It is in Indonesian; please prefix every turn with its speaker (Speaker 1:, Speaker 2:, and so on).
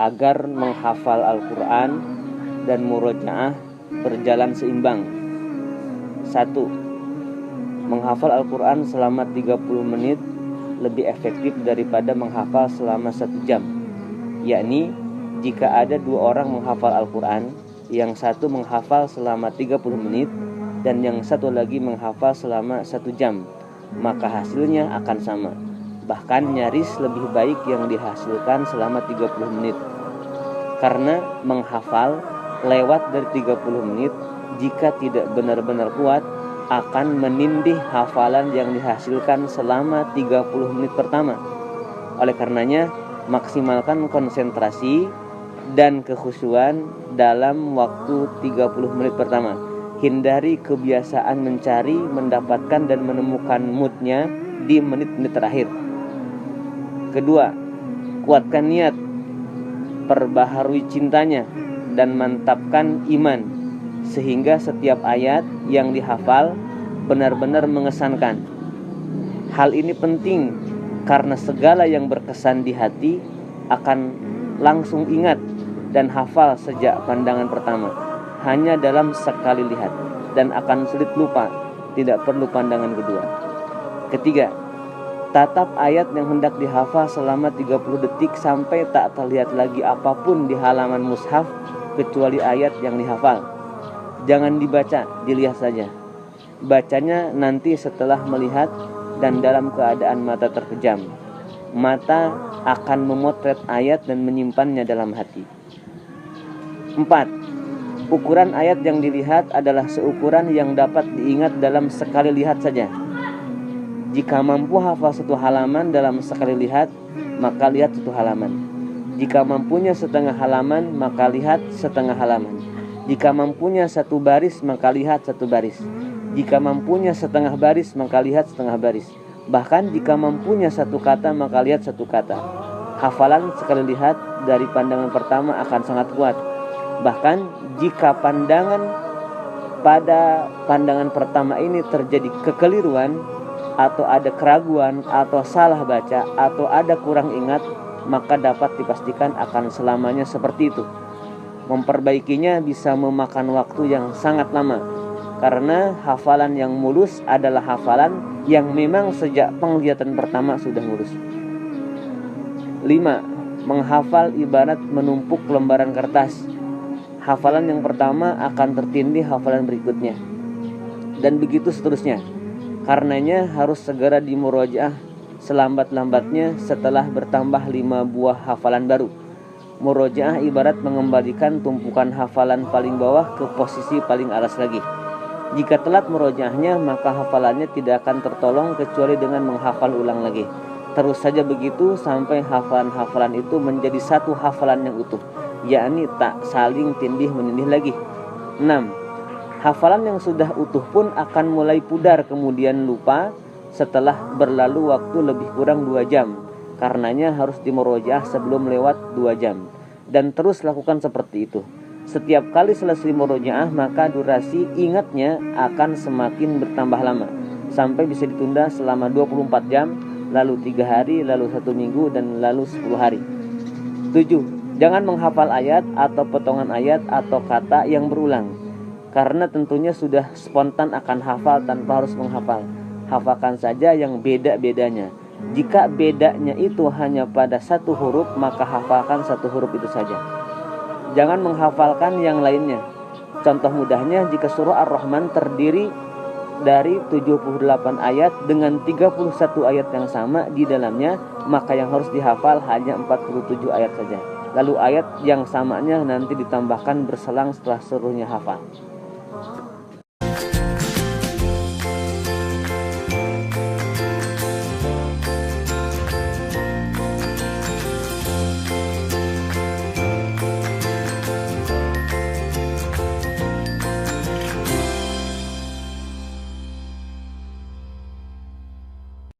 Speaker 1: agar menghafal Al-Quran dan murojaah berjalan seimbang. 1. Menghafal Al-Quran selama 30 menit lebih efektif daripada menghafal selama 1 jam. Yakni, jika ada 2 orang menghafal Al-Quran, yang satu menghafal selama 30 menit dan yang satu lagi menghafal selama 1 jam, maka hasilnya akan sama. Bahkan nyaris lebih baik yang dihasilkan selama 30 menit. Karena menghafal lewat dari 30 menit, jika tidak benar-benar kuat, akan menindih hafalan yang dihasilkan selama 30 menit pertama. Oleh karenanya, maksimalkan konsentrasi dan kekhusyuan dalam waktu 30 menit pertama. Hindari kebiasaan mencari, mendapatkan dan menemukan moodnya di menit-menit terakhir. Kedua, kuatkan niat, perbaharui cintanya, dan mantapkan iman, sehingga setiap ayat yang dihafal benar-benar mengesankan. Hal ini penting karena segala yang berkesan di hati akan langsung ingat dan hafal sejak pandangan pertama, hanya dalam sekali lihat, dan akan sulit lupa, tidak perlu pandangan kedua. Ketiga, tatap ayat yang hendak dihafal selama 30 detik sampai tak terlihat lagi apapun di halaman mushaf kecuali ayat yang dihafal. Jangan dibaca, dilihat saja. Bacanya nanti setelah melihat dan dalam keadaan mata terpejam. Mata akan memotret ayat dan menyimpannya dalam hati. 4. Ukuran ayat yang dilihat adalah seukuran yang dapat diingat dalam sekali lihat saja. Jika mampu hafal 1 halaman dalam sekali lihat, maka lihat 1 halaman. Jika mampunya setengah halaman, maka lihat setengah halaman. Jika mampunya 1 baris, maka lihat 1 baris. Jika mampunya setengah baris, maka lihat setengah baris. Bahkan jika mampunya 1 kata, maka lihat 1 kata. Hafalan sekali lihat dari pandangan pertama akan sangat kuat. Bahkan jika pada pandangan pertama ini terjadi kekeliruan, atau ada keraguan, atau salah baca, atau ada kurang ingat, maka dapat dipastikan akan selamanya seperti itu. Memperbaikinya bisa memakan waktu yang sangat lama, karena hafalan yang mulus adalah hafalan yang memang sejak penglihatan pertama sudah mulus. 5. Menghafal ibarat menumpuk lembaran kertas. Hafalan yang pertama akan tertindih hafalan berikutnya, dan begitu seterusnya. Karenanya harus segera dimurojaah selambat-lambatnya setelah bertambah 5 buah hafalan baru. Murojaah ibarat mengembalikan tumpukan hafalan paling bawah ke posisi paling atas lagi. Jika telat murojaahnya, maka hafalannya tidak akan tertolong kecuali dengan menghafal ulang lagi. Terus saja begitu sampai hafalan-hafalan itu menjadi satu hafalan yang utuh, yakni tak saling tindih menindih lagi. 6. Hafalan yang sudah utuh pun akan mulai pudar kemudian lupa setelah berlalu waktu lebih kurang 2 jam. Karenanya harus dimurojaah sebelum lewat 2 jam. Dan terus lakukan seperti itu. Setiap kali selesai murojaah, maka durasi ingatnya akan semakin bertambah lama, sampai bisa ditunda selama 24 jam, lalu 3 hari, lalu 1 minggu, dan lalu 10 hari. 7. Jangan menghafal ayat atau potongan ayat atau kata yang berulang, karena tentunya sudah spontan akan hafal tanpa harus menghafal. Hafalkan saja yang beda-bedanya. Jika bedanya itu hanya pada 1 huruf, maka hafalkan 1 huruf itu saja. Jangan menghafalkan yang lainnya. Contoh mudahnya, jika surah Ar-Rahman terdiri dari 78 ayat dengan 31 ayat yang sama di dalamnya, maka yang harus dihafal hanya 47 ayat saja. Lalu ayat yang samanya nanti ditambahkan berselang setelah seluruhnya hafal.